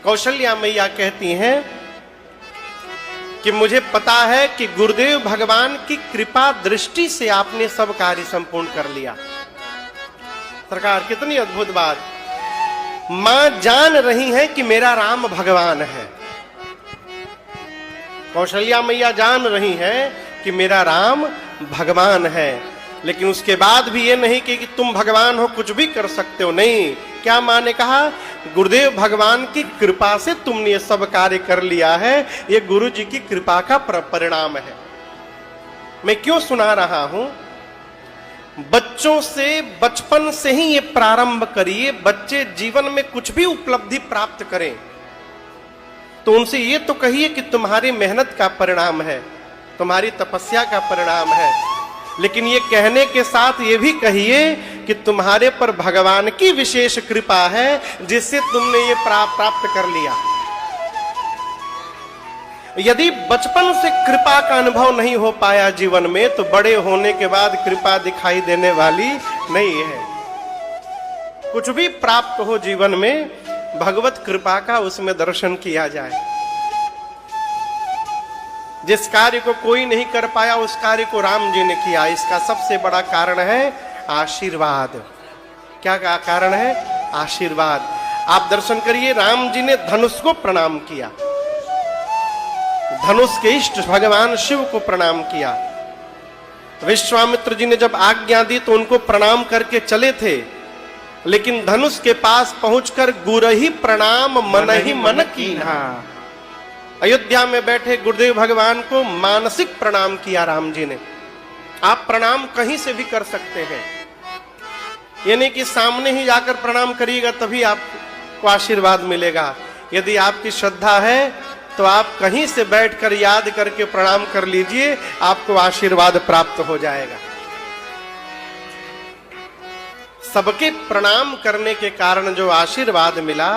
कौशल्या मैया कहती हैं कि मुझे पता है कि गुरुदेव भगवान की कृपा दृष्टि से आपने सब कार्य संपूर्ण कर लिया। सरकार कितनी अद्भुत बात। मां जान रही हैं कि मेरा राम भगवान है। कौशल्या मैया जान रही हैं कि मेरा राम भगवान है, लेकिन उसके बाद भी ये नहीं कि तुम भगवान हो, कुछ भी कर सकते हो। नहीं, क्या मां ने कहा? गुरुदेव भगवान की कृपा से तुमने ये सब कार्य कर लिया है, ये गुरु जी की कृपा का परिणाम है। मैं क्यों सुना रहा हूं? बच्चों से बचपन से ही ये प्रारंभ करिए। बच्चे जीवन में कुछ भी उपलब्धि प्राप्त करें तो उनसे ये तो कहिए कि तुम्हारी मेहनत का परिणाम है, तुम्हारी तपस्या का परिणाम है, लेकिन ये कहने के साथ ये भी कहिए कि तुम्हारे पर भगवान की विशेष कृपा है जिससे तुमने ये प्राप्त कर लिया। यदि बचपन से कृपा का अनुभव नहीं हो पाया जीवन में, तो बड़े होने के बाद कृपा दिखाई देने वाली नहीं है। कुछ भी प्राप्त हो जीवन में, भगवत कृपा का उसमें दर्शन किया जाए। जिस कार्य को कोई नहीं कर पाया उस कार्य को राम जी ने किया। इसका सबसे बड़ा कारण है आशीर्वाद। क्या कारण है? आशीर्वाद। आप दर्शन करिए, राम जी ने धनुष को प्रणाम किया, धनुष के इष्ट भगवान शिव को प्रणाम किया। विश्वामित्र जी ने जब आज्ञा दी तो उनको प्रणाम करके चले थे, लेकिन धनुष के पास पहुंचकर गुरहि प्रणाम मन ही मन कीन्हा। अयोध्या में बैठे गुरुदेव भगवान को मानसिक प्रणाम किया राम जी ने। आप प्रणाम कहीं से भी कर सकते हैं, ये नहीं कि सामने ही जाकर प्रणाम करिएगा तभी आपको आशीर्वाद मिलेगा। यदि आपकी श्रद्धा है तो आप कहीं से बैठकर याद करके प्रणाम कर लीजिए, आपको आशीर्वाद प्राप्त हो जाएगा। सबके प्रणाम करने के कारण जो आशीर्वाद मिला,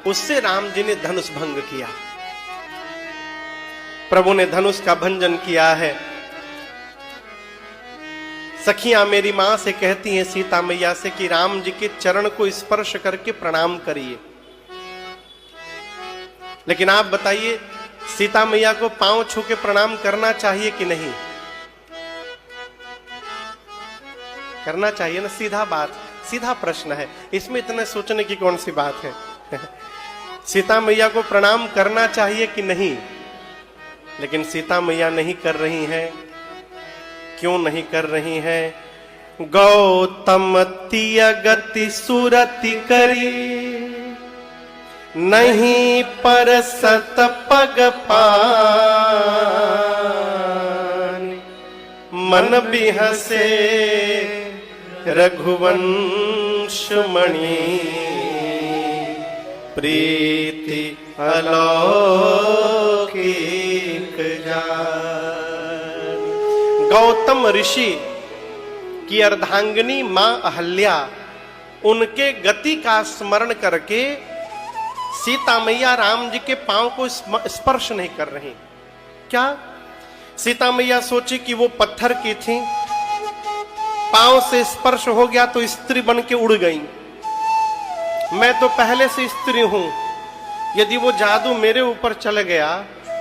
उससे राम जी ने धनुष भंग किया। प्रभु ने धनुष का भंजन किया है। सखियां मेरी मां से कहती हैं, सीता मैया से, कि राम जी के चरण को स्पर्श करके प्रणाम करिए। लेकिन आप बताइए, सीता मैया को पांव छू के प्रणाम करना चाहिए कि नहीं? करना चाहिए ना। सीधा बात, सीधा प्रश्न है, इसमें इतने सोचने की कौन सी बात है? सीता मैया को प्रणाम करना चाहिए कि नहीं? लेकिन सीता मैया नहीं कर रही हैं। क्यों नहीं कर रही हैं? गौतम तिय गति सुरति करी, नहीं पर सत पग पान, मन बिहसे रघुवंश मणि, प्रीति अलौकिक जान। गौतम ऋषि की अर्धांगिनी मां अहल्या, उनके गति का स्मरण करके सीता मैया राम जी के पांव को स्पर्श नहीं कर रही। क्या? सीता मैया सोची कि वो पत्थर की थी, पांव से स्पर्श हो गया तो स्त्री बन के उड़ गई। मैं तो पहले से स्त्री हूं, यदि वो जादू मेरे ऊपर चल गया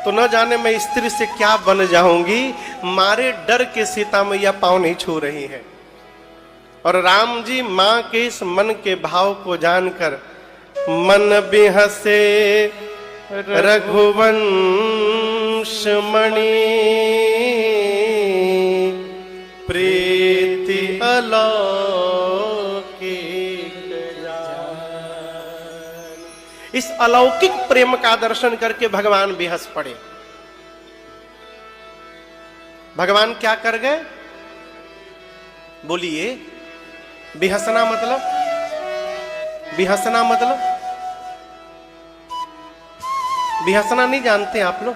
तो न जाने मैं स्त्री से क्या बन जाऊंगी। मारे डर के सीता मैया पांव नहीं छू रही है। और राम जी मां के इस मन के भाव को जानकर, मन बिहसे रघुवंश मणि, प्रीति अलौकिक जान। इस अलौकिक प्रेम का दर्शन करके भगवान बेहस पड़े। भगवान क्या कर गए? बोलिए, बेहसना मतलब? बेहसना मतलब? बेहसना नहीं जानते आप लोग?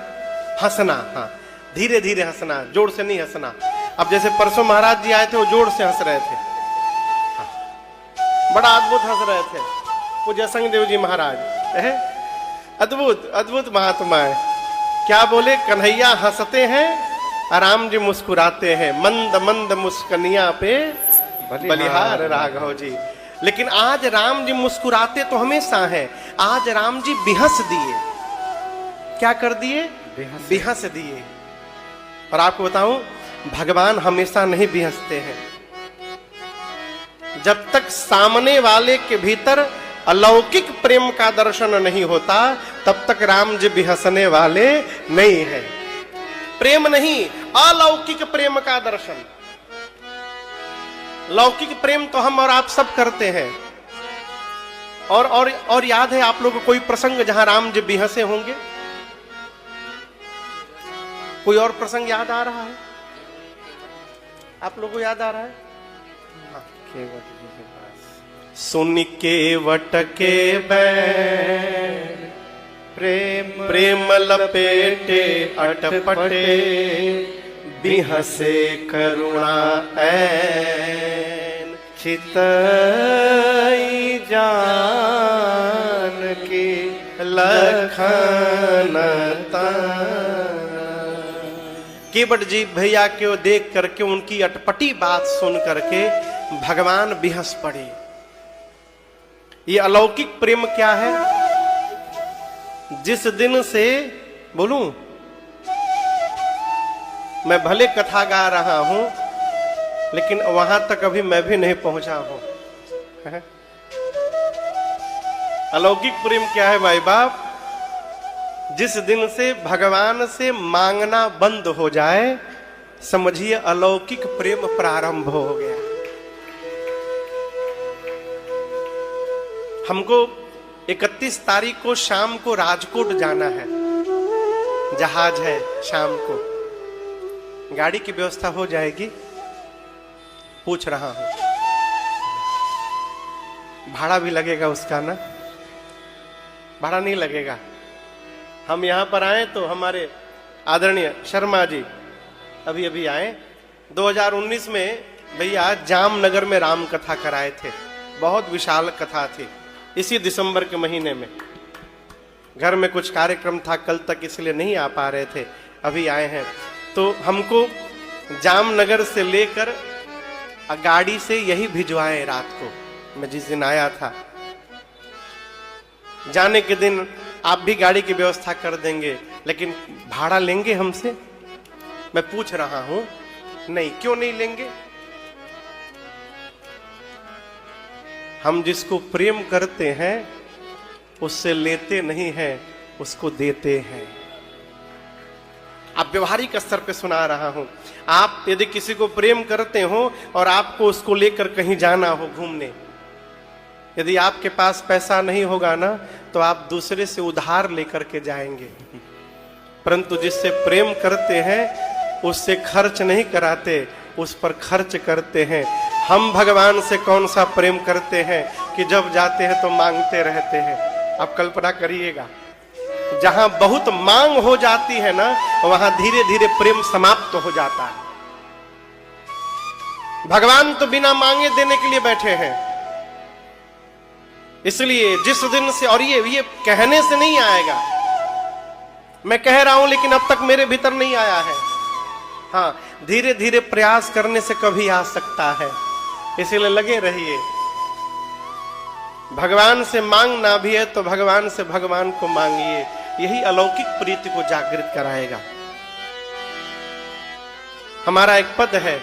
हंसना। हाँ, धीरे धीरे हंसना, जोर से नहीं हंसना। अब जैसे परसों महाराज जी आए थे, वो जोर से हंस रहे थे। हाँ, बड़ा अद्भुत हंस रहे थे पूज्य संगदेव जी महाराज। अद्भुत अद्भुत महात्मा है। क्या बोले? कन्हैया हंसते हैं, राम जी मुस्कुराते हैं, मंद मंद मुस्कनिया पे बलिहार राघव जी। लेकिन आज राम जी मुस्कुराते तो हमेशा हैं, आज राम जी बिहस दिए। क्या कर दिए? बिहस दिए। और आपको बताऊं, भगवान हमेशा नहीं बिहसते हैं। जब तक सामने वाले के भीतर अलौकिक प्रेम का दर्शन नहीं होता, तब तक राम जी बिहसने वाले नहीं है। प्रेम नहीं, अलौकिक प्रेम का दर्शन। लौकिक प्रेम तो हम और आप सब करते हैं। और याद है आप लोगों को कोई प्रसंग जहां राम जी बिहसे होंगे? कोई और प्रसंग याद आ रहा है? आप लोगों को याद आ रहा है? केवट जी के पास सुन केवट के बैर प्रेम लपेटे अटपटे बिहसे करुणा ऐन चितई जान की लखन केवट जी भैया को देख करके, उनकी अटपटी बात सुन करके भगवान बिहस पड़े। ये अलौकिक प्रेम क्या है? जिस दिन से, बोलूं, मैं भले कथा गा रहा हूं, लेकिन वहां तक अभी मैं भी नहीं पहुंचा हूं। अलौकिक प्रेम क्या है भाई बाप? जिस दिन से भगवान से मांगना बंद हो जाए, समझिए अलौकिक प्रेम प्रारंभ हो गया। हमको 31 तारीख को शाम को राजकोट जाना है, जहाज है शाम को। गाड़ी की व्यवस्था हो जाएगी? पूछ रहा हूं। भाड़ा भी लगेगा उसका ना? भाड़ा नहीं लगेगा। हम यहां पर आए तो हमारे आदरणीय शर्मा जी अभी अभी आए। 2019 में भैया जामनगर में राम कथा कराए थे। बहुत विशाल कथा थी। इसी दिसंबर के महीने में घर में कुछ कार्यक्रम था कल तक, इसलिए नहीं आ पा रहे थे, अभी आए हैं। तो हमको जामनगर से लेकर गाड़ी से यही भिजवाए रात को। मैं जिस दिन आया था, जाने के दिन आप भी गाड़ी की व्यवस्था कर देंगे, लेकिन भाड़ा लेंगे हमसे? मैं पूछ रहा हूं। नहीं, क्यों नहीं लेंगे? हम जिसको प्रेम करते हैं उससे लेते नहीं हैं, उसको देते हैं। आप व्यवहारिक स्तर पे सुना रहा हूं। आप यदि किसी को प्रेम करते हो और आपको उसको लेकर कहीं जाना हो घूमने, यदि आपके पास पैसा नहीं होगा ना, तो आप दूसरे से उधार लेकर के जाएंगे। परंतु जिससे प्रेम करते हैं उससे खर्च नहीं कराते, उस पर खर्च करते हैं। हम भगवान से कौन सा प्रेम करते हैं कि जब जाते हैं तो मांगते रहते हैं। आप कल्पना करिएगा, जहां बहुत मांग हो जाती है ना, वहां धीरे धीरे प्रेम समाप्त हो जाता है। भगवान तो बिना मांगे देने के लिए बैठे हैं। इसलिए जिस दिन से, और ये कहने से नहीं आएगा, मैं कह रहा हूं लेकिन अब तक मेरे भीतर नहीं आया है। हाँ, धीरे धीरे प्रयास करने से कभी आ सकता है। इसीलिए लगे रहिए। भगवान से मांगना भी है तो भगवान से भगवान को मांगिए। यही अलौकिक प्रीति को जागृत कराएगा। हमारा एक पद है,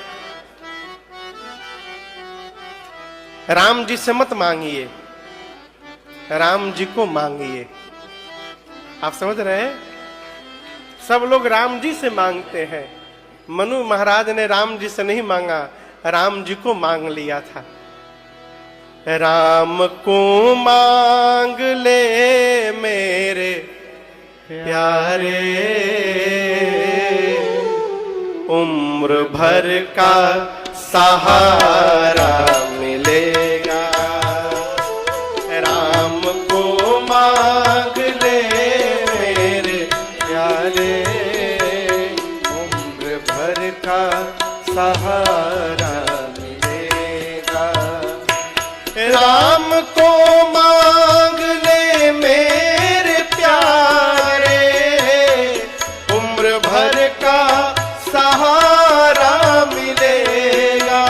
राम जी से मत मांगिए, राम जी को मांगिए। आप समझ रहे हैं? सब लोग राम जी से मांगते हैं। मनु महाराज ने राम जी से नहीं मांगा, राम जी को मांग लिया था। राम को मांग ले मेरे प्यारे, उम्र भर का सहारा मिलेगा। राम को मांग ले मेरे प्यारे, उम्र भर का सहारा मिलेगा। राम को मांग ले मेरे प्यारे, उम्र भर का सहारा मिलेगा।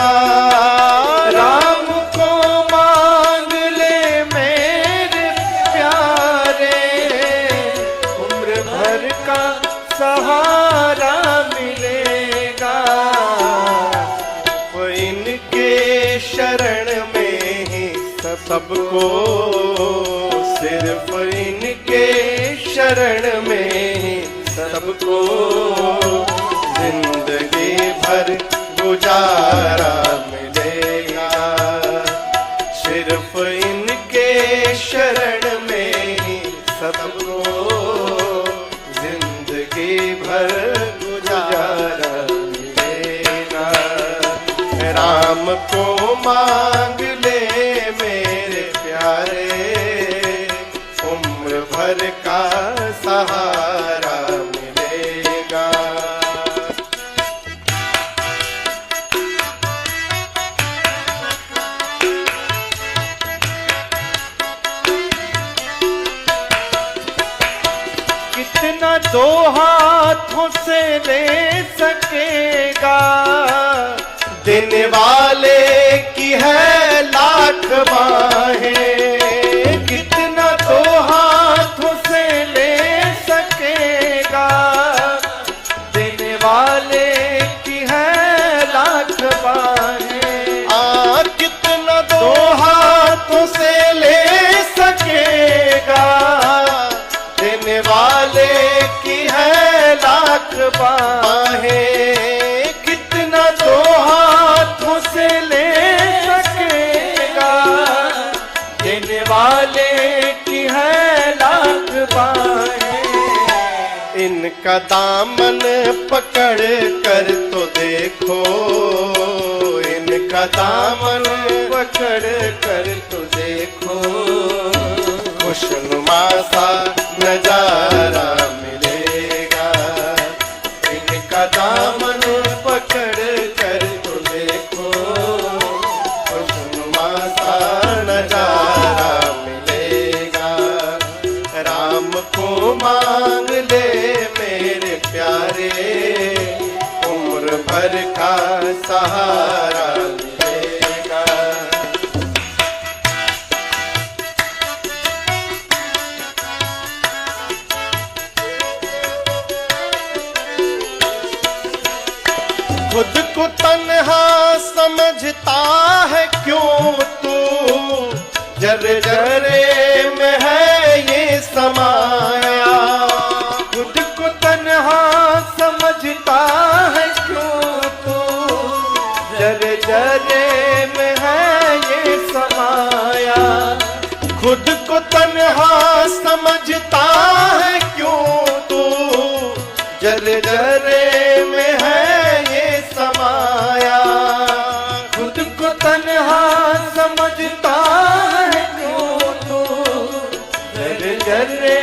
सबको सिर्फ इनके शरण में सबको जिंदगी भर गुजारा मिलेगा। सिर्फ इनके शरण में सबको जिंदगी भर गुजारा मिलेगा। राम को मांग ले मेरे प्यारे, उम्र भर का सहारा मिलेगा। कितना दो हाथों से ले सकेगा, देने वाले की है लाख बाहें। कितना दो हाथों से ले सकेगा, देने वाले की है लाख बाहें। कितना दो हाथों से ले सकेगा, देने वाले की है लाख बाहें। कितना दो हाथों से ले सकेगा, देने वाले की है लाख बाहें। इनका दामन पकड़ कर तो देखो, इनका दामन पकड़ कर तो देखो, खुशनुमा सा नजारा मिलेगा। इनका दामन पकड़ कर तो देखो, खुशनुमा सा नजारा मिलेगा। राम को मांग ले मेरे प्यारे, उम्र भर का सहारा मिलेगा। खुद को तन्हा समझता है क्यों तू, जरे जरे में है ये समाया। खुद को तन्हा समझता है क्यों तू, जरे जरे में है ये समाया। खुद को तन्हा समझता है क्यों तू, जरे जरे में है ये समाया। खुद को तन्हा समझता है क्यों तू, जरे जरे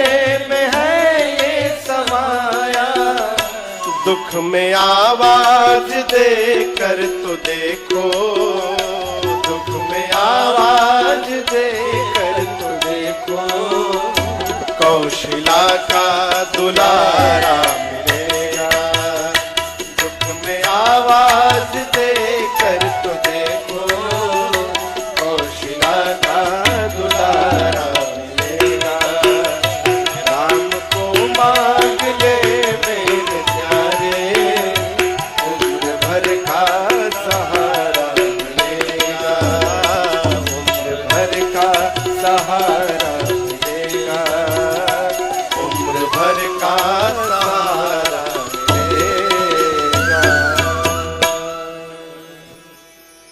में है ये समाया। दुख में आवाज दे कर तो देखो, दुख में आवाज दे कर तो देखो, कौशिला का दुलारा मिलेगा। दुख में आवाज दे कर तो देखो, कौशिला का दुलारा मिलेगा। राम को मांग ले मेरे प्यारे, उम्र भर का सहारा मिलेगा। उम्र भर का सहारा मिलेगा, उम्र भर का सहारा मिलेगा।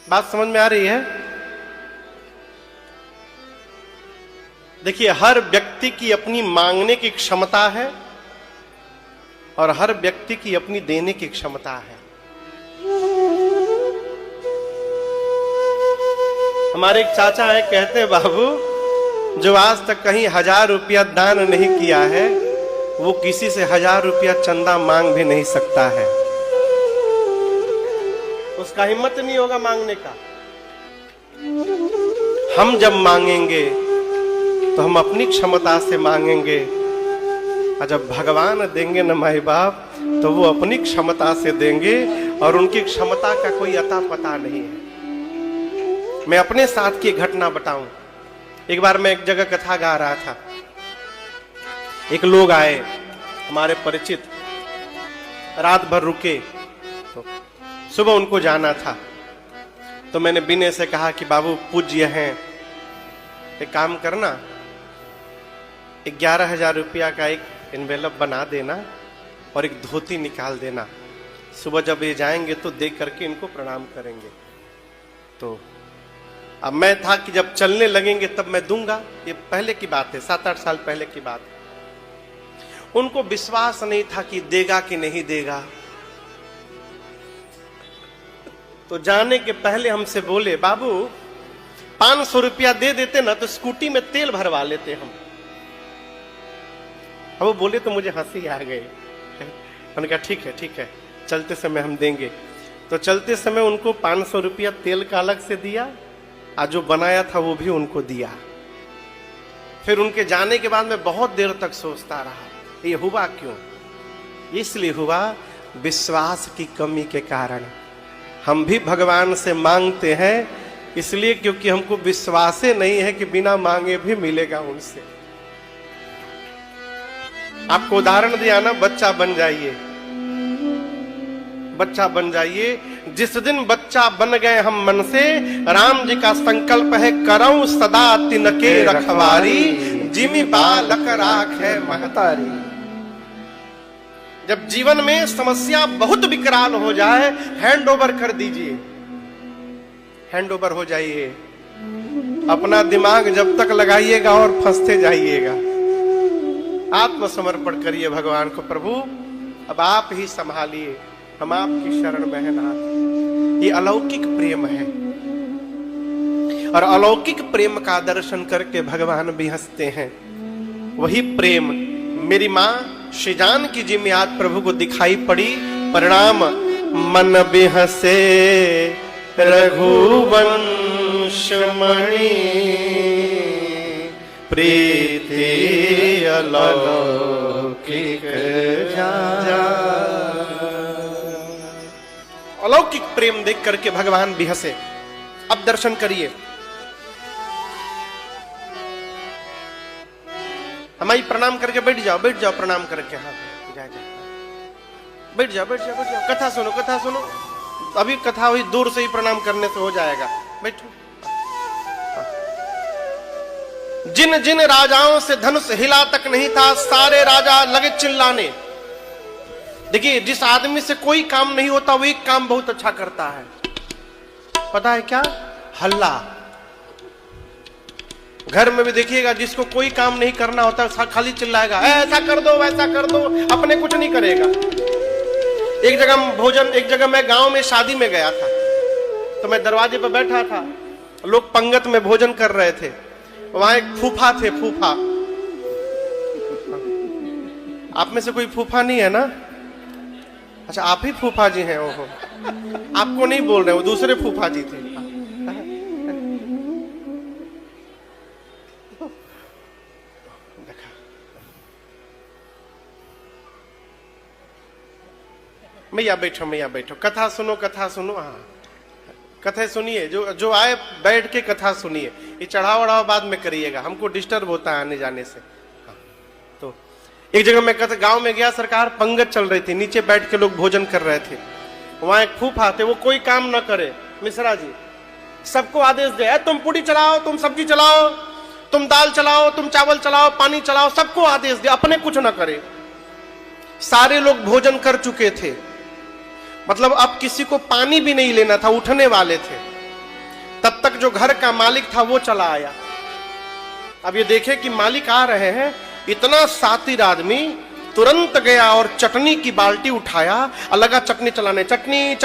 बात समझ में आ रही है? देखिए, हर व्यक्ति की अपनी मांगने की क्षमता है और हर व्यक्ति की अपनी देने की क्षमता है। हमारे एक चाचा है, कहते हैं बाबू, जो आज तक कहीं 1000 रुपया दान नहीं किया है, वो किसी से 1000 रुपया चंदा मांग भी नहीं सकता है। उसका हिम्मत नहीं होगा मांगने का। हम जब मांगेंगे तो हम अपनी क्षमता से मांगेंगे, और जब भगवान देंगे न माई बाप, तो वो अपनी क्षमता से देंगे और उनकी क्षमता का कोई अता पता नहीं है। मैं अपने साथ की घटना बताऊं। एक बार मैं एक जगह कथा गा रहा था, एक लोग आए हमारे परिचित, रात भर रुके, तो सुबह उनको जाना था। तो मैंने विनय से कहा कि बाबू पूज्य हैं, एक काम करना, 11,000 रुपया का एक एनवेलप बना देना और एक धोती निकाल देना। सुबह जब ये जाएंगे तो देख करके इनको प्रणाम करेंगे। तो अब मैं था कि जब चलने लगेंगे तब मैं दूंगा, ये पहले की बात है, 7-8 साल पहले की बात है। उनको विश्वास नहीं था कि देगा कि नहीं देगा। तो जाने के पहले हमसे बोले, बाबू 500 रुपया दे देते ना तो स्कूटी में तेल भरवा लेते हम। अब वो बोले तो मुझे हंसी आ गई। मैंने कहा ठीक है, चलते समय हम देंगे। तो चलते समय उनको 500 रुपया तेल का अलग से दिया, आज जो बनाया था वो भी उनको दिया। फिर उनके जाने के बाद मैं बहुत देर तक सोचता रहा, ये हुआ क्यों? इसलिए हुआ विश्वास की कमी के कारण। हम भी भगवान से मांगते हैं इसलिए क्योंकि हमको विश्वास नहीं है कि बिना मांगे भी मिलेगा उनसे। आपको उदाहरण दिया ना, बच्चा बन जाइए, बच्चा बन जाइए। जिस दिन बच्चा बन गए हम मन से, राम जी का संकल्प है, करऊं सदा तिनके रखवारी, जिमि बालक राखे महतारी। जब जीवन में समस्या बहुत विकराल हो जाए, हैंड ओवर कर दीजिए, हैंड ओवर हो जाइए। अपना दिमाग जब तक लगाइएगा और फंसते जाइएगा। आत्मसमर्पण करिए भगवान को, प्रभु अब आप ही संभालिए, हम आपकी शरण में हैं नाथ। ये अलौकिक प्रेम है और अलौकिक प्रेम का दर्शन करके भगवान भी हंसते हैं। वही प्रेम मेरी माँ श्री जानकी जी में आज प्रभु को दिखाई पड़ी। परिणाम मन बिहसे रघुवंश मणि, प्रीति अलौकिक जा। अलौकिक प्रेम देख करके भगवान भी हंसे। अब दर्शन करिए, हमारी प्रणाम करके बैठ जाओ प्रणाम करके। हाँ जा बैठ जाओ कथा सुनो। अभी कथा हुई, दूर से ही प्रणाम करने से हो जाएगा, बैठो। जिन जिन राजाओं से धनुष हिला तक नहीं था, सारे राजा लगे चिल्लाने। देखिए, जिस आदमी से कोई काम नहीं होता वो एक काम बहुत अच्छा करता है, पता है क्या? हल्ला। घर में भी देखिएगा, जिसको कोई काम नहीं करना होता खाली चिल्लाएगा, ऐसा कर दो वैसा कर दो, अपने कुछ नहीं करेगा। एक जगह मैं गांव में शादी में गया था, तो मैं दरवाजे पर बैठा था, लोग पंगत में भोजन कर रहे थे। वहां एक फूफा थे, फूफा। आप में से कोई फूफा नहीं है ना? अच्छा, आप ही फूफा जी हैं। ओहो, आपको नहीं बोल रहे, वो दूसरे फूफा जी थे। मैया बैठो, कथा सुनो। हाँ, कथा सुनिए, जो आए बैठ के कथा सुनिए। ये चढ़ाव वढ़ाव बाद में करिएगा, हमको डिस्टर्ब होता है आने जाने से। हाँ, तो एक जगह मैं गांव में गया, सरकार पंगत चल रही थी, नीचे बैठ के लोग भोजन कर रहे थे। वहां एक फूफा थे, वो कोई काम न करे, मिश्रा जी सबको आदेश दे, तुम पूड़ी चलाओ, तुम सब्जी चलाओ, तुम दाल चलाओ, तुम चावल चलाओ, पानी चलाओ, सबको आदेश दे, अपने कुछ न करे। सारे लोग भोजन कर चुके थे, मतलब अब किसी को पानी भी नहीं लेना था, उठने वाले थे। तब तक जो घर का मालिक था वो चला आया। अब ये देखे कि मालिक आ रहे हैं, इतना सातिर आदमी तुरंत गया और चटनी की बाल्टी उठाया और लगा चटनी चलाने। चटनी,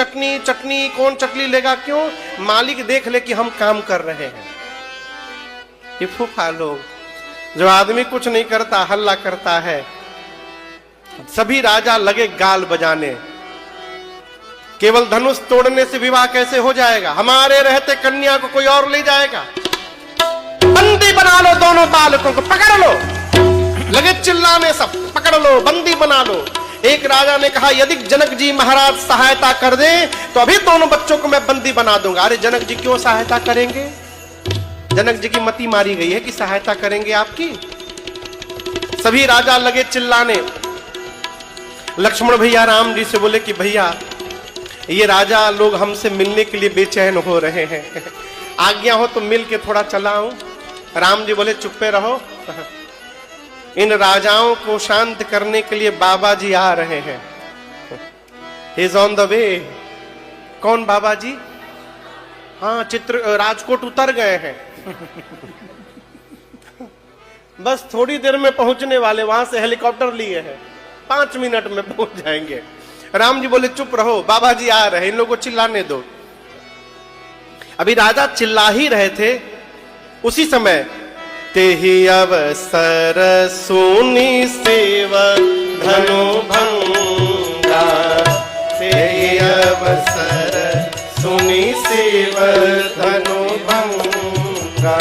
कौन चटनी लेगा? क्यों? मालिक देख ले कि हम काम कर रहे हैं। ये फूफा लोग, जो आदमी कुछ नहीं करता हल्ला करता है। सभी राजा लगे गाल बजाने, केवल धनुष तोड़ने से विवाह कैसे हो जाएगा? हमारे रहते कन्या को कोई और ले जाएगा। बंदी बना लो दोनों बालकों को, पकड़ लो। लगे चिल्लाने सब, पकड़ लो, बंदी बना लो। एक राजा ने कहा, यदि जनक जी महाराज सहायता कर दें तो अभी दोनों बच्चों को मैं बंदी बना दूंगा। अरे जनक जी क्यों सहायता करेंगे? जनक जी की मति मारी गई है कि सहायता करेंगे आपकी। सभी राजा लगे चिल्लाने। लक्ष्मण भैया राम जी से बोले कि भैया, ये राजा लोग हमसे मिलने के लिए बेचैन हो रहे हैं, आज्ञा हो तो मिल के थोड़ा चलाऊं। राम जी बोले चुप्पे रहो, इन राजाओं को शांत करने के लिए बाबा जी आ रहे हैं। He is on the way. कौन बाबा जी? हाँ, राजकोट उतर गए हैं। बस थोड़ी देर में पहुंचने वाले, वहां से हेलीकॉप्टर लिए हैं, 5 मिनट में पहुंच जाएंगे। राम जी बोले चुप रहो, बाबा जी आ रहे हैं, इन लोगों को चिल्लाने दो। अभी राजा चिल्ला ही रहे थे, उसी समय तेहि अवसर सुनी सेवा धनु भंगा, तेहि अवसर सुनी सेवा धनु भंगा,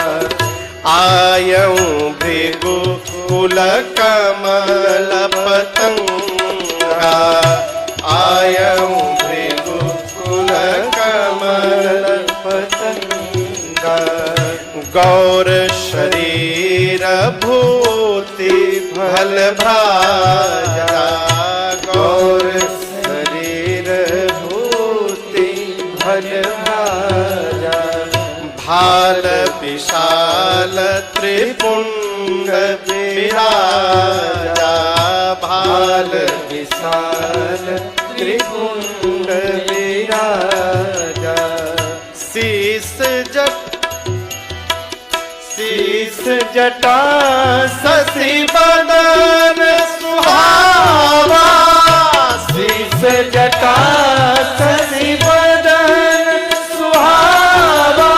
आयऊं भृगु कुल कमल पतंगा, आयऊं भृगु कुल कमल पतंगा, गौर शरीर भूति भल भाजा, गौर शरीर भूति भल भाजा, भाल विशाल त्रिपुंड विराजा, भाल विशाल त्रिपुंड विराजा, शीस जटा शशि बदन सुहावा, शीस जटा शशि बदन सुहावा,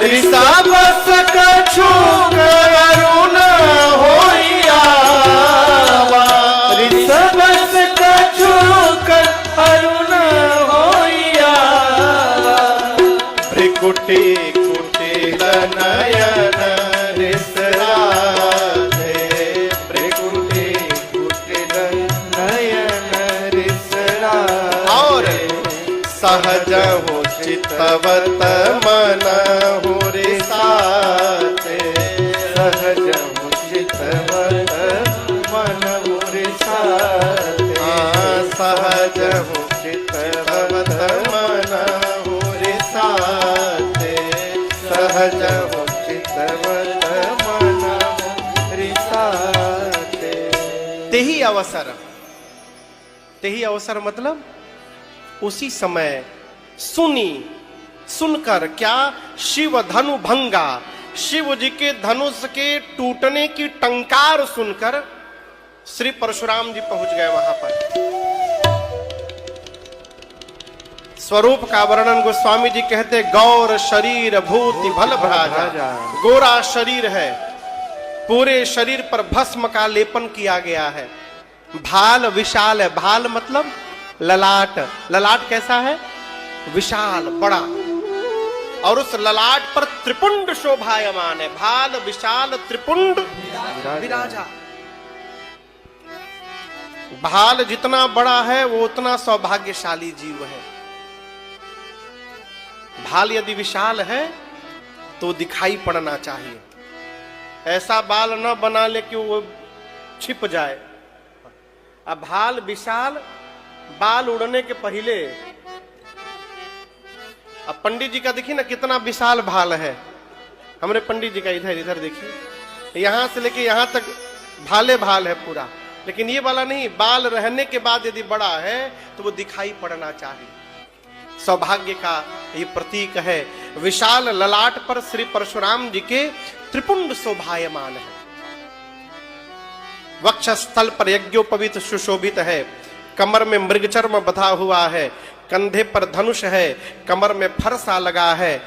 ऋषभ कछु अरुण होइयावा, ऋषभ कछु अरुण होइयावा, भृकुटी कुटिल नयन रिसराधे, भृकुटी कुटिल नयन रिसराधे, और सहजहु चितवत मन हुरिसाते, सहजहु चितवत मन हुरिसाते, सहजहु चितवत मन हुरिसाते, सहजहु चितवत मन हुरिसाते। तेही अवसर मतलब उसी समय सुनकर, क्या? शिव धनु भंगा, शिव जी के धनुष के टूटने की टंकार सुनकर श्री परशुराम जी पहुंच गए वहां पर। स्वरूप का वर्णन गोस्वामी जी कहते, गौर शरीर भूति भल भ्राजा, गोरा शरीर है, पूरे शरीर पर भस्म का लेपन किया गया है। भाल विशाल है, भाल मतलब ललाट, ललाट कैसा है? विशाल, बड़ा, और उस ललाट पर त्रिपुंड शोभायमान है। भाल विशाल त्रिपुंड विराजा। भाल जितना बड़ा है वो उतना सौभाग्यशाली जीव है। भाल यदि विशाल है तो दिखाई पड़ना चाहिए, ऐसा बाल न बना ले कि वो छिप जाए। अब भाल विशाल, बाल उड़ने के पहले, अब पंडित जी का देखिए ना कितना विशाल भाल है। हमारे पंडित जी का इधर देखिए, यहां से लेके यहां तक भाले भाल है पूरा, लेकिन ये वाला नहीं। बाल रहने के बाद यदि बड़ा है तो वो दिखाई पड़ना चाहिए। सौभाग्य का ये प्रतीक है। विशाल ललाट पर श्री परशुराम जी के त्रिपुंड शोभायमान है। वक्षस्थल पर यज्ञोपवीत सुशोभित है। कमर में मृगचर्म बधा हुआ है, कंधे पर धनुष है, कमर में फरसा लगा है।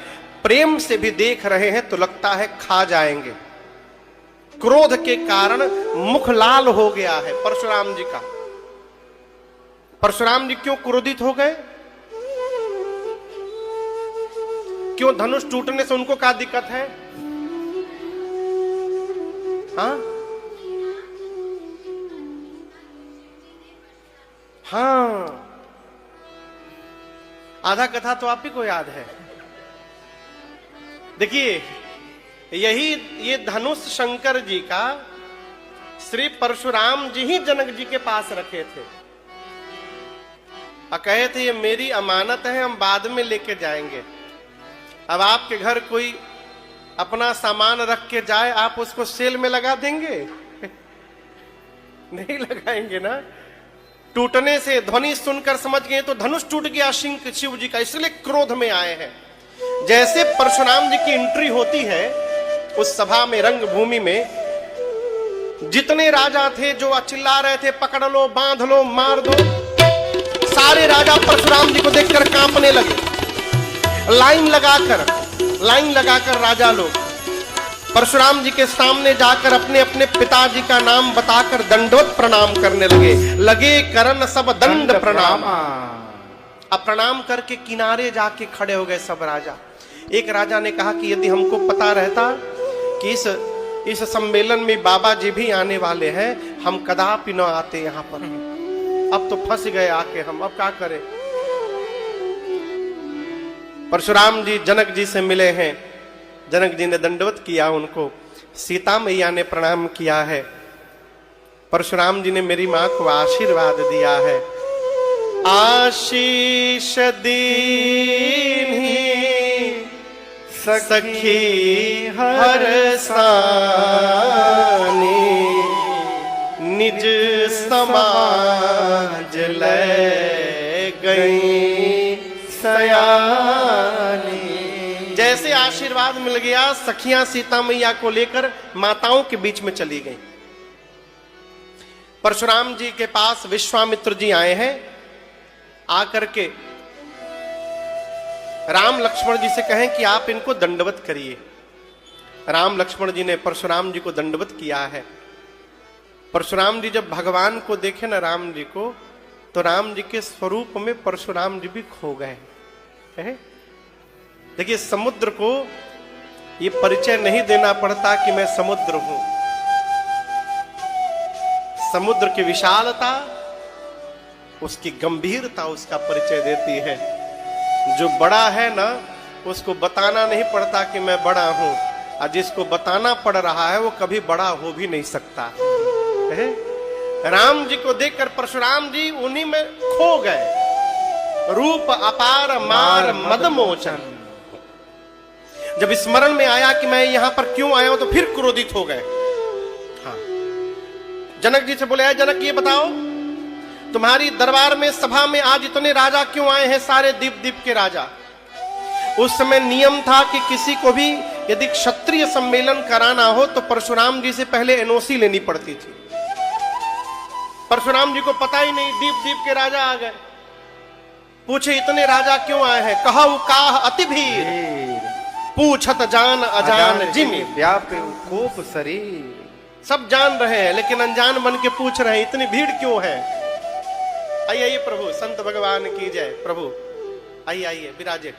प्रेम से भी देख रहे हैं तो लगता है खा जाएंगे। क्रोध के कारण मुख लाल हो गया है परशुराम जी का। परशुराम जी क्यों क्रोधित हो गए? क्यों? धनुष टूटने से उनको क्या दिक्कत है? हाँ, आधा कथा तो आप ही को याद है। देखिए, यही ये धनुष शंकर जी का श्री परशुराम जी ही जनक जी के पास रखे थे और कहे थे ये मेरी अमानत है, हम बाद में लेके जाएंगे। अब आपके घर कोई अपना सामान रख के जाए, आप उसको सेल में लगा देंगे? नहीं लगाएंगे ना। टूटने से ध्वनि सुनकर समझ गए तो धनुष टूट गया शिव जी का, इसलिए क्रोध में आए हैं। जैसे परशुराम जी की एंट्री होती है उस सभा में, रंगभूमि में, जितने राजा थे जो चिल्ला रहे थे पकड़ लो, बांध लो, मार दो, सारे राजा परशुराम जी को देखकर कांपने लगे। लाइन लगाकर राजा लोग परशुराम जी के सामने जाकर अपने अपने पिताजी का नाम बताकर दंडवत प्रणाम करने लगे करन सब दंड प्रणाम। अब प्रणाम करके किनारे जाके खड़े हो गए सब राजा। एक राजा ने कहा कि यदि हमको पता रहता कि इस सम्मेलन में बाबा जी भी आने वाले हैं, हम कदापि न आते यहाँ पर। अब तो फंस गए आके हम, अब क्या करें। परशुराम जी जनक जी से मिले हैं, जनक जी ने दंडवत किया उनको, सीता मैया ने प्रणाम किया है, परशुराम जी ने मेरी मां को आशीर्वाद दिया है। आशीष दीन्ही सखी हर सानी, निज समाज ले गई सयानी। जैसे आशीर्वाद मिल गया, सखियां सीता मैया को लेकर माताओं के बीच में चली गईं। परशुराम जी के पास विश्वामित्र जी आए हैं, आकर के राम लक्ष्मण जी से कहें कि आप इनको दंडवत करिए। राम लक्ष्मण जी ने परशुराम जी को दंडवत किया है। परशुराम जी जब भगवान को देखे ना राम जी को, तो राम जी के स्वरूप में परशुराम जी भी खो गए। देखिए, समुद्र को ये परिचय नहीं देना पड़ता कि मैं समुद्र हूं। समुद्र की विशालता, उसकी गंभीरता उसका परिचय देती है। जो बड़ा है ना, उसको बताना नहीं पड़ता कि मैं बड़ा हूं, और जिसको बताना पड़ रहा है वो कभी बड़ा हो भी नहीं सकता है। राम जी को देखकर परशुराम जी उन्हीं में खो गए। रूप अपार मार मदमोचन। जब स्मरण में आया कि मैं यहां पर क्यों आया हूं, तो फिर क्रोधित हो गए। हाँ, जनक जी से बोले, जनक ये बताओ, तुम्हारी दरबार में सभा में आज इतने राजा क्यों आए हैं, सारे दीप दीप के राजा। उस समय नियम था कि किसी को भी यदि क्षत्रिय सम्मेलन कराना हो तो परशुराम जी से पहले एनओसी लेनी पड़ती थी। परशुराम जी को पता ही नहीं, दीप दीप के राजा आ गए। पूछे इतने राजा क्यों आए हैं? कहु काह अति भीर, पूछत जान अजान जिमि, व्यापे कोप शरीर। सब जान रहे हैं लेकिन अनजान बन के पूछ रहे हैं, इतनी भीड़ क्यों है? आइए आइए प्रभु, संत भगवान की जय। प्रभु आइए आइए, विराजे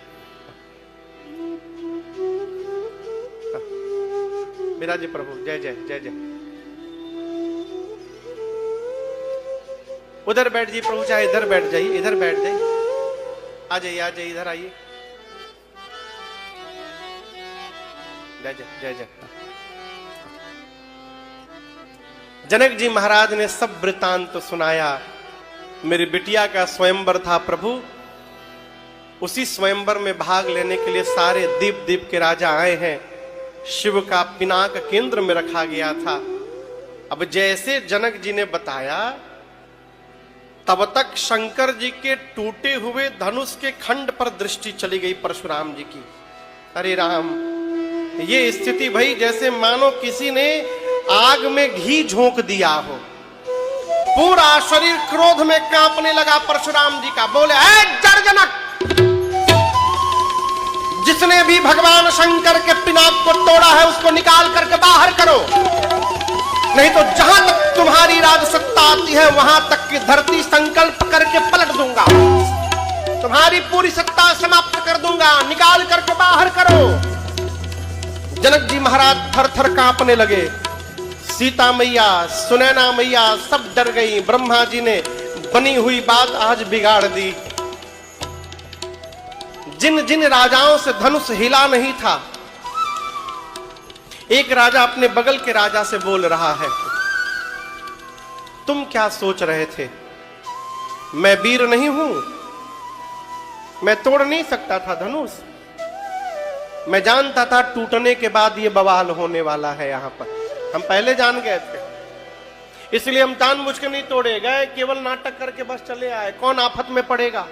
विराजे प्रभु, जय जय जय जय। उधर बैठ जाइए प्रभु, चाहे इधर बैठ जाइए, इधर बैठ जाइए, आ जाइए इधर आइए। जय जय जय जय। जनक जी महाराज ने सब वृतांत तो सुनाया। मेरी बिटिया का स्वयंवर था प्रभु, उसी स्वयंवर में भाग लेने के लिए सारे दीप दीप के राजा आए हैं। शिव का पिनाक केंद्र में रखा गया था। अब जैसे जनक जी ने बताया, तब तक शंकर जी के टूटे हुए धनुष के खंड पर दृष्टि चली गई परशुराम जी की। अरे राम, ये स्थिति भई जैसे मानो किसी ने आग में घी झोंक दिया हो। पूरा शरीर क्रोध में कांपने लगा परशुराम जी का। बोले, ऐ जरजनक, जिसने भी भगवान शंकर के पिनाक को तोड़ा है उसको निकाल करके बाहर करो, नहीं तो जहां तक तुम्हारी राजसत्ता आती है वहां तक की धरती संकल्प करके पलट दूंगा, तुम्हारी पूरी सत्ता समाप्त कर दूंगा, निकाल करके बाहर करो। जनक जी महाराज थर थर कांपने लगे। सीता मैया, सुनैना मैया सब डर गई। ब्रह्मा जी ने बनी हुई बात आज बिगाड़ दी। जिन जिन राजाओं से धनुष हिला नहीं था, एक राजा अपने बगल के राजा से बोल रहा है, तुम क्या सोच रहे थे? मैं वीर नहीं हूं? मैं तोड़ नहीं सकता था धनुष? मैं जानता था टूटने के बाद ये बवाल होने वाला है यहां पर, हम पहले जान गए थे, इसलिए हम जानबूझ के नहीं तोड़े गए, केवल नाटक करके बस चले आए। कौन आफत में पड़ेगा?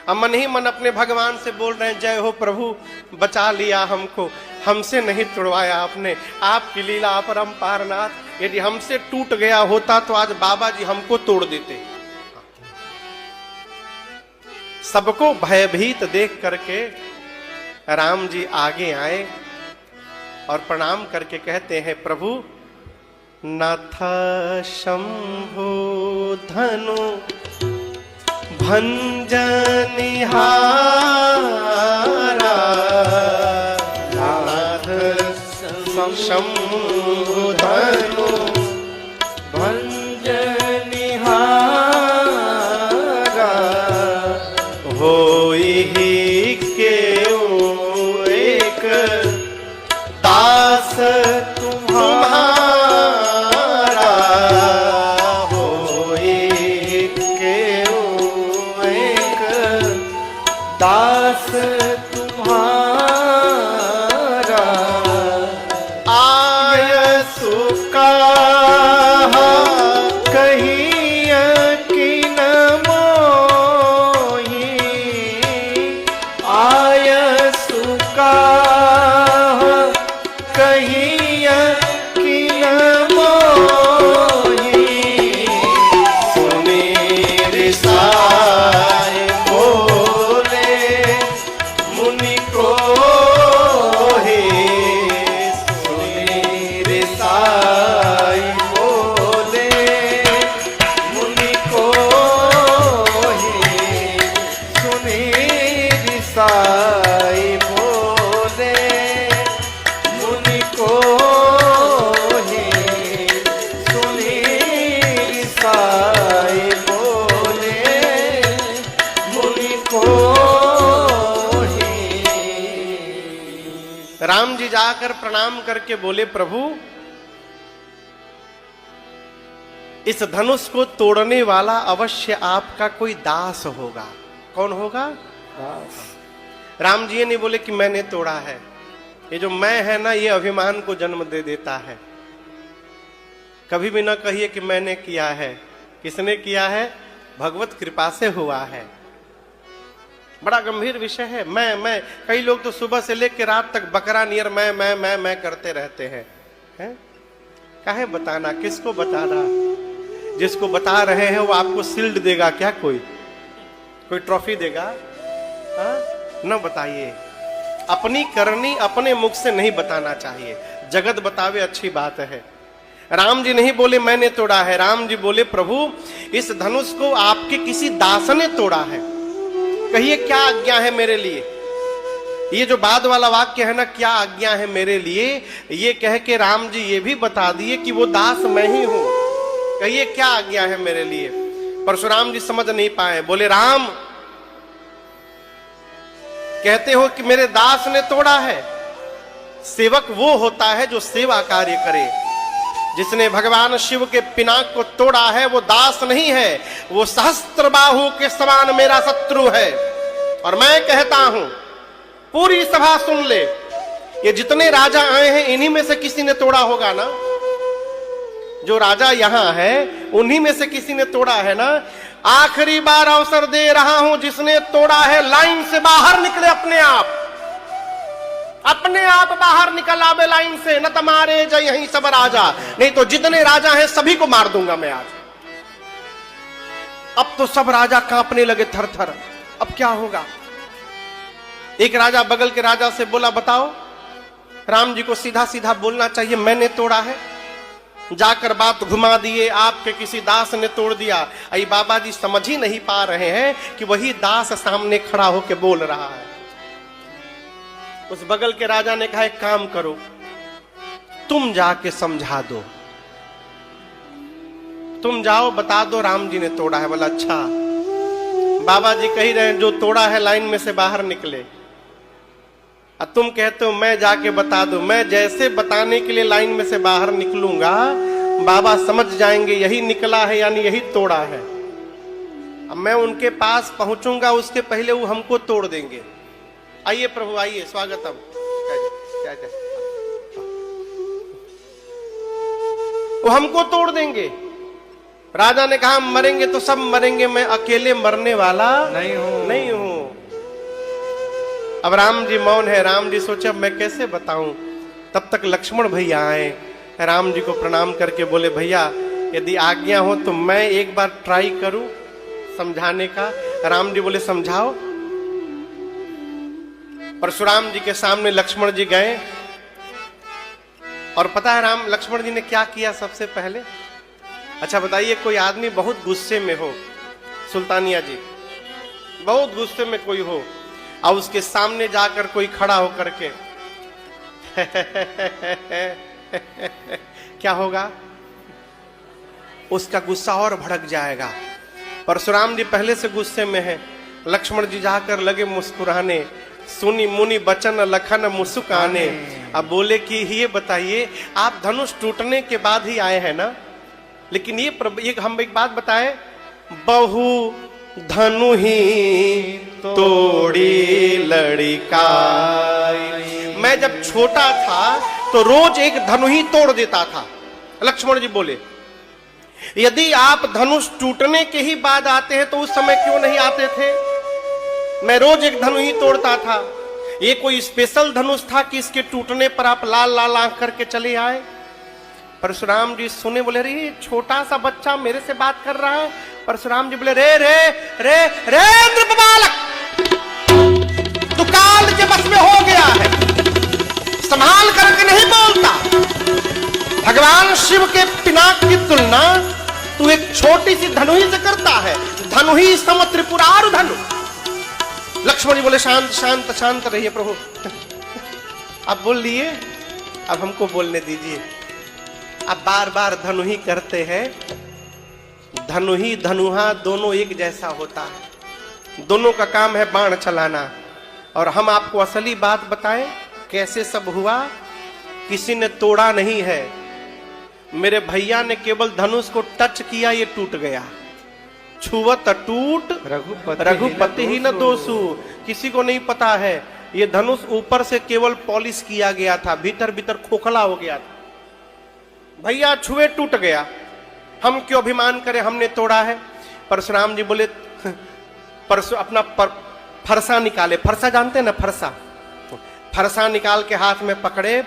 अब मन ही मन अपने भगवान से बोल रहे हैं, जय हो प्रभु, बचा लिया हमको, हमसे नहीं तोड़वाया आपने, आपकी लीला अपरंपार नाथ। यदि हमसे टूट गया होता तो आज बाबा जी हमको तोड़ देते। सबको भयभीत देख करके राम जी आगे आए और प्रणाम करके कहते हैं, प्रभु नाथ शंभो धनु भंजनिहारा, नाथ शंभो धनु भंजनिहारा, होई ही केउ एक दास तुम्हारा, दास तुम्हारा, आयसु का कहिया कि न मोही, आयसु का कहिया कि न मोही, सुनीर साय बोले मुनि को हे, सुनीर साय बोले मुनि को हे, सुनीर साई बोले मुनि को हे, सुनीर साई बोले मुनि को हे। राम जी जाकर प्रणाम करके बोले, प्रभु इस धनुष को तोड़ने वाला अवश्य आपका कोई दास होगा। कौन होगा? राम जी ये नहीं बोले कि मैंने तोड़ा है, ये जो मैं है ना, ये अभिमान को जन्म दे देता है। कभी भी ना कहिए कि मैंने किया है। किसने किया है? भगवत कृपा से हुआ है। बड़ा गंभीर विषय है। मैं कई लोग तो सुबह से लेकर रात तक बकरा नियर मैं करते रहते हैं, हैं? काहे बताना, किसको बताना? जिसको बता रहे हैं वो आपको शील्ड देगा क्या? कोई ट्रॉफी देगा? हाँ? न बताइए। अपनी करनी अपने मुख से नहीं बताना चाहिए, जगत बतावे अच्छी बात है। राम जी नहीं बोले मैंने तोड़ा है, राम जी बोले प्रभु इस धनुष को आपके किसी दास ने तोड़ा है, कहिए क्या आज्ञा है मेरे लिए। ये जो बाद वाला वाक्य है ना, क्या आज्ञा है मेरे लिए, ये कह के राम जी ये भी बता दिए कि वो दास मैं ही हूं, कहिए क्या आज्ञा है मेरे लिए। परशुराम जी समझ नहीं पाए, बोले राम कहते हो कि मेरे दास ने तोड़ा है। सेवक वो होता है जो सेवा कार्य करे। जिसने भगवान शिव के पिनाक को तोड़ा है वो दास नहीं है, वो सहस्त्र बाहु के समान मेरा शत्रु है। और मैं कहता हूं, पूरी सभा सुन ले, ये जितने राजा आए हैं इन्हीं में से किसी ने तोड़ा होगा ना। जो राजा यहां है उन्हीं में से किसी ने तोड़ा है ना। आखिरी बार अवसर दे रहा हूं, जिसने तोड़ा है लाइन से बाहर निकले, अपने आप बाहर निकल आवे लाइन से, न तुम्हारे जय यहीं सब राजा, नहीं तो जितने राजा हैं सभी को मार दूंगा मैं आज। अब तो सब राजा कांपने लगे थर थर, अब क्या होगा। एक राजा बगल के राजा से बोला, बताओ राम जी को सीधा सीधा बोलना चाहिए मैंने तोड़ा है, जाकर बात घुमा दिए आपके किसी दास ने तोड़ दिया। आई बाबा जी समझ ही नहीं पा रहे हैं कि वही दास सामने खड़ा होकर बोल रहा है। उस बगल के राजा ने कहा एक काम करो, तुम जाके समझा दो, तुम जाओ बता दो राम जी ने तोड़ा है। बोला अच्छा, बाबा जी कह रहे हैं जो तोड़ा है लाइन में से बाहर निकले, और तुम कहते हो मैं जाके बता दूं। मैं जैसे बताने के लिए लाइन में से बाहर निकलूंगा, बाबा समझ जाएंगे यही निकला है यानी यही तोड़ा है। अब मैं उनके पास पहुंचूंगा उसके पहले वो हमको तोड़ देंगे। आइए प्रभु आइए, स्वागतम। क्या क्या वो हमको तोड़ देंगे। राजा ने कहा मरेंगे तो सब मरेंगे, मैं अकेले मरने वाला नहीं हूं। अब राम जी मौन है। राम जी सोचे अब मैं कैसे बताऊं। तब तक लक्ष्मण भैया आए, राम जी को प्रणाम करके बोले भैया यदि आज्ञा हो तो मैं एक बार ट्राई करूं समझाने का। राम जी बोले समझाओ। परशुराम जी के सामने लक्ष्मण जी गए और पता है राम लक्ष्मण जी ने क्या किया सबसे पहले? अच्छा बताइए, कोई आदमी बहुत गुस्से में हो, सुल्तानिया जी बहुत गुस्से में कोई हो और उसके सामने जाकर कोई खड़ा होकर के क्या होगा? उसका गुस्सा और भड़क जाएगा। परशुराम जी पहले से गुस्से में हैं। लक्ष्मण जी जाकर लगे मुस्कुराने, सुनी मुनि बचन लखन मुस्काने। अब बोले कि ये बताइए आप धनुष टूटने के बाद ही आए हैं ना, लेकिन ये हम एक बात बताएं, बहु धनु ही तोड़ी लड़िका। मैं जब छोटा था तो रोज एक धनु ही तोड़ देता था। लक्ष्मण जी बोले यदि आप धनुष टूटने के ही बाद आते हैं तो उस समय क्यों नहीं आते थे? मैं रोज एक धनु ही तोड़ता था। ये कोई स्पेशल धनुष था कि इसके टूटने पर आप लाल लाल आंख करके चले आए? परशुराम जी सुने, बोले रे छोटा सा बच्चा मेरे से बात कर रहा है। परशुराम जी बोले रे रे रे रे नृप बालक, तू काल के बस में हो गया है, संभाल करके नहीं बोलता। भगवान शिव के पिनाक की तुलना तू एक छोटी सी धनु ही से करता है। धनु ही सम त्रिपुरारु धनु। लक्ष्मण जी बोले शांत शांत शांत रहिए प्रभु। अब बोल लिए, अब हमको बोलने दीजिए। अब बार बार धनु ही करते हैं। धनु ही धनुहा दोनों एक जैसा होता है, दोनों का काम है बाण चलाना। और हम आपको असली बात बताएं कैसे सब हुआ। किसी ने तोड़ा नहीं है, मेरे भैया ने केवल धनुष को टच किया, ये टूट गया। छुवत टूट रघुपति ही न दोषु। किसी को नहीं पता है ये धनुष ऊपर से केवल पॉलिश किया गया था, भीतर भीतर खोखला हो गया था। भैया छुए टूट गया, हम क्यों अभिमान करें हमने तोड़ा है। परशुराम जी बोले अपना फरसा निकाले। फरसा जानते हैं ना, फरसा। फरसा निकाल के हाथ में पकड़े।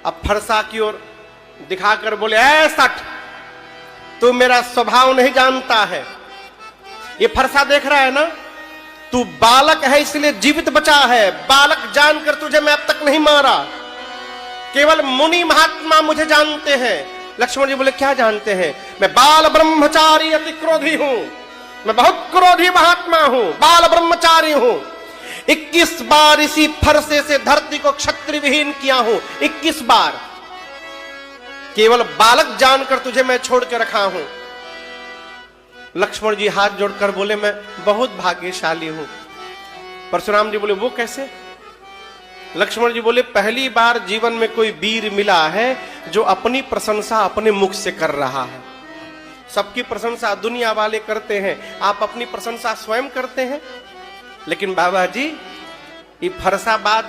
अब फरसा की ओर दिखाकर बोले ऐ सठ, तू मेरा स्वभाव नहीं जानता है। ये फरसा देख रहा है ना, तू बालक है इसलिए जीवित बचा है। बालक जानकर तुझे मैं अब तक नहीं मारा। केवल मुनि महात्मा मुझे जानते हैं। लक्ष्मण जी बोले क्या जानते हैं? मैं बाल ब्रह्मचारी अति क्रोधी हूं, मैं बहुत क्रोधी महात्मा हूं, बाल ब्रह्मचारी हूं। 21 बार इसी फरसे से धरती को क्षत्रिय विहीन किया हूं। 21 बार। केवल बालक जानकर तुझे मैं छोड़ के रखा हूं। लक्ष्मण जी हाथ जोड़कर बोले मैं बहुत भाग्यशाली हूं। परशुराम जी बोले वो कैसे? लक्ष्मण जी बोले पहली बार जीवन में कोई वीर मिला है जो अपनी प्रशंसा अपने मुख से कर रहा है। सबकी प्रशंसा दुनिया वाले करते हैं, आप अपनी प्रशंसा स्वयं करते हैं। लेकिन बाबा जी ये फरसा बात